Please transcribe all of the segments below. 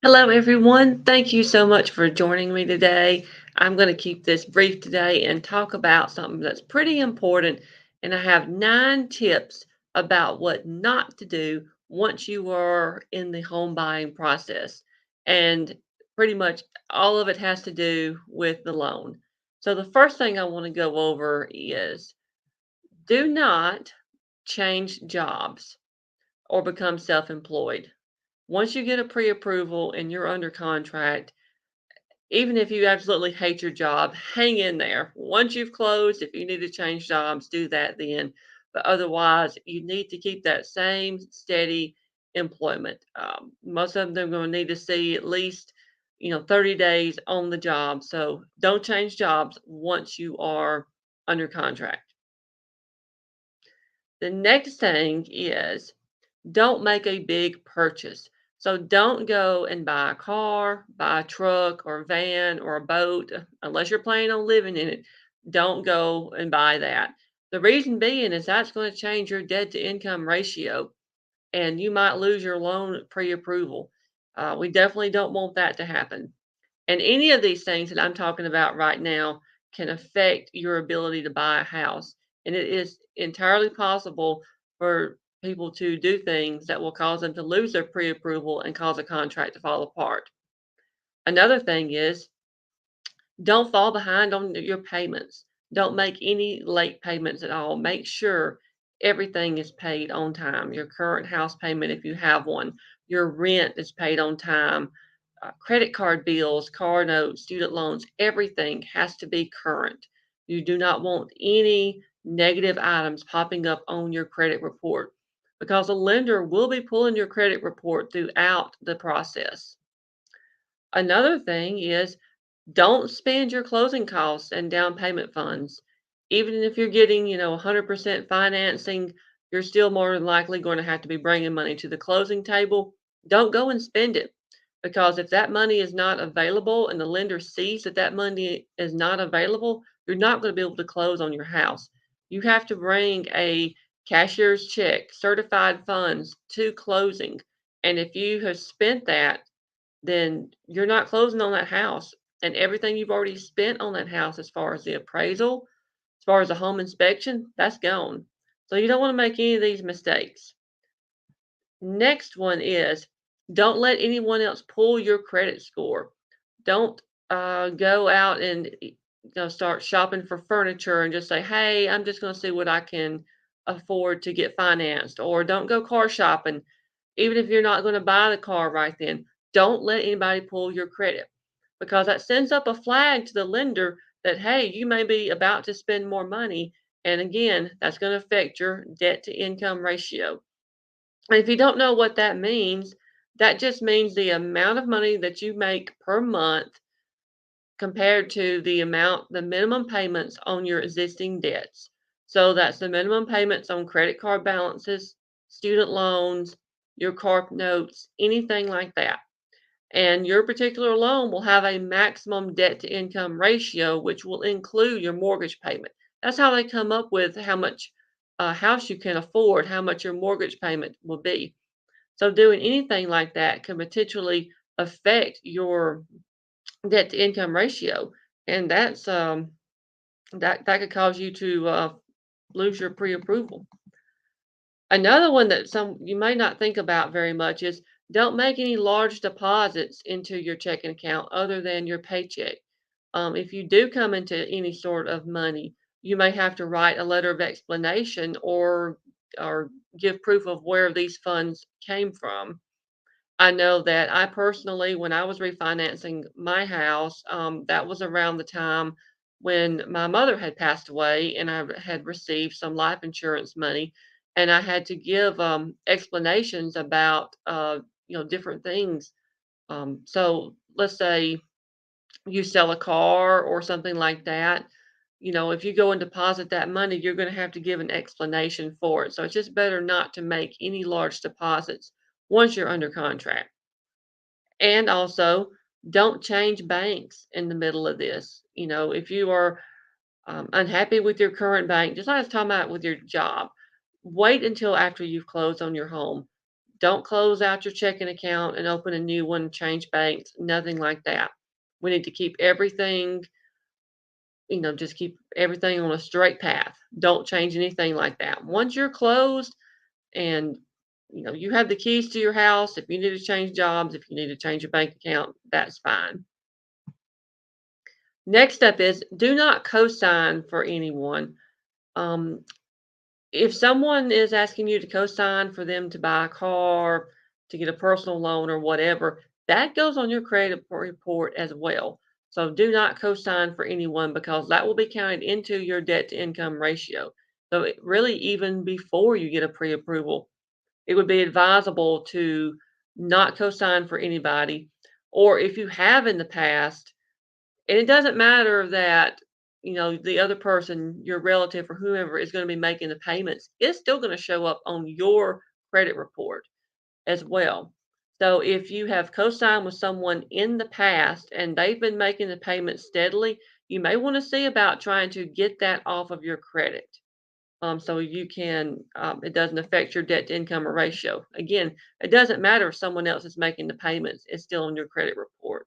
Hello, everyone. Thank you so much for joining me today. I'm going to keep this brief today and talk about something that's pretty important. And I have 9 tips about what not to do once you are in the home buying process. And pretty much all of it has to do with the loan. So, the first thing I want to go over is do not change jobs or become self employed. Once you get a pre-approval and you're under contract, even if you absolutely hate your job, hang in there. Once you've closed, if you need to change jobs, do that then. But otherwise, you need to keep that same steady employment. Most of them are going to need to see at least, 30 days on the job. So don't change jobs once you are under contract. The next thing is don't make a big purchase. So don't go and buy a car, buy a truck or a van or a boat, unless you're planning on living in it. Don't go and buy that. The reason being is that's going to change your debt to income ratio and you might lose your loan pre approval. We definitely don't want that to happen. And any of these things that I'm talking about right now can affect your ability to buy a house. And it is entirely possible for people to do things that will cause them to lose their pre approval and cause a contract to fall apart. Another thing is don't fall behind on your payments. Don't make any late payments at all. Make sure everything is paid on time. Your current house payment, if you have one, your rent is paid on time. Credit card bills, car notes, student loans, everything has to be current. You do not want any negative items popping up on your credit report because a lender will be pulling your credit report throughout the process. Another thing is don't spend your closing costs and down payment funds. Even if you're getting, 100% financing, you're still more than likely going to have to be bringing money to the closing table. Don't go and spend it because if that money is not available and the lender sees that that money is not available, you're not going to be able to close on your house. You have to bring a cashier's check, certified funds to closing. And if you have spent that, then you're not closing on that house. And everything you've already spent on that house, as far as the appraisal, as far as the home inspection, that's gone. So you don't want to make any of these mistakes. Next one is don't let anyone else pull your credit score. Don't go out and start shopping for furniture and just say, hey, I'm just going to see what I can afford to get financed. Or don't go car shopping even if you're not going to buy the car right then. Don't let anybody pull your credit because that sends up a flag to the lender that, hey, you may be about to spend more money. And again, that's going to affect your debt to income ratio. And if you don't know what that means, that just means the amount of money that you make per month compared to the minimum payments on your existing debts. So that's the minimum payments on credit card balances, student loans, your car notes, anything like that. And your particular loan will have a maximum debt to income ratio, which will include your mortgage payment. That's how they come up with how much house you can afford, how much your mortgage payment will be. So doing anything like that can potentially affect your debt to income ratio, and that could cause you to lose your pre-approval. Another one that some you may not think about very much is don't make any large deposits into your checking account other than your paycheck. If you do come into any sort of money, you may have to write a letter of explanation or give proof of where these funds came from. I know that I personally, when I was refinancing my house, that was around the time when my mother had passed away and I had received some life insurance money. And I had to give explanations about, different things. So let's say you sell a car or something like that. If you go and deposit that money, you're going to have to give an explanation for it. So it's just better not to make any large deposits once you're under contract. And also, don't change banks in the middle of this. If you are unhappy with your current bank, just like I was talking about with your job, wait until after you've closed on your home. Don't close out your checking account and open a new one, change banks, nothing like that. We need to keep everything, just keep everything on a straight path. Don't change anything like that. Once you're closed and you have the keys to your house, if you need to change jobs, if you need to change your bank account, that's fine. Next up is do not co-sign for anyone. Um, if someone is asking you to co-sign for them to buy a car, to get a personal loan or whatever, that goes on your credit report as well. So do not co-sign for anyone because that will be counted into your debt to income ratio. So really, even before you get a pre-approval, it would be advisable to not co-sign for anybody. Or if you have in the past, and it doesn't matter that, the other person, your relative or whoever is going to be making the payments, it's still going to show up on your credit report as well. So if you have co-signed with someone in the past and they've been making the payments steadily, you may want to see about trying to get that off of your credit. So you can, it doesn't affect your debt to income ratio. Again, it doesn't matter if someone else is making the payments, it's still on your credit report.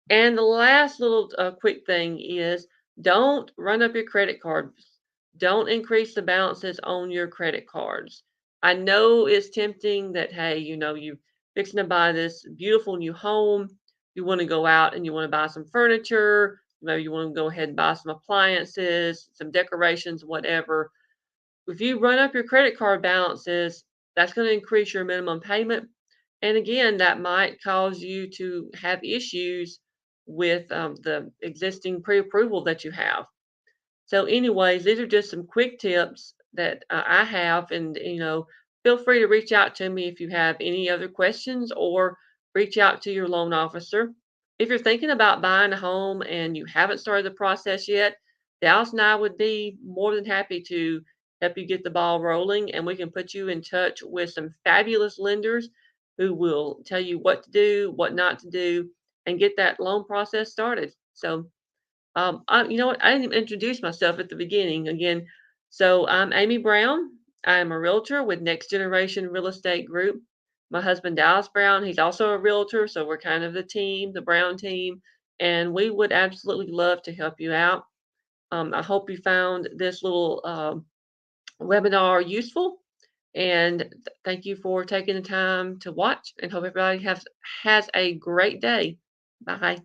And the last little quick thing is don't run up your credit cards. Don't increase the balances on your credit cards. I know it's tempting that, hey, you fixing to buy this beautiful new home. You want to go out and you want to buy some furniture. Maybe you want to go ahead and buy some appliances, some decorations, whatever. If you run up your credit card balances, that's going to increase your minimum payment. And again, that might cause you to have issues with the existing pre-approval that you have. So, anyways, these are just some quick tips that I have, and feel free to reach out to me if you have any other questions, or reach out to your loan officer. If you're thinking about buying a home and you haven't started the process yet, Dallas and I would be more than happy to help you get the ball rolling, and we can put you in touch with some fabulous lenders who will tell you what to do, what not to do, and get that loan process started. So, you know what? I didn't even introduce myself at the beginning again. So I'm Amy Brown. I'm a realtor with Next Generation Real Estate Group. My husband Dallas Brown, he's also a realtor, so we're kind of the team, the Brown team, and we would absolutely love to help you out. I hope you found this little webinar useful, and thank you for taking the time to watch. And hope everybody has a great day. Bye.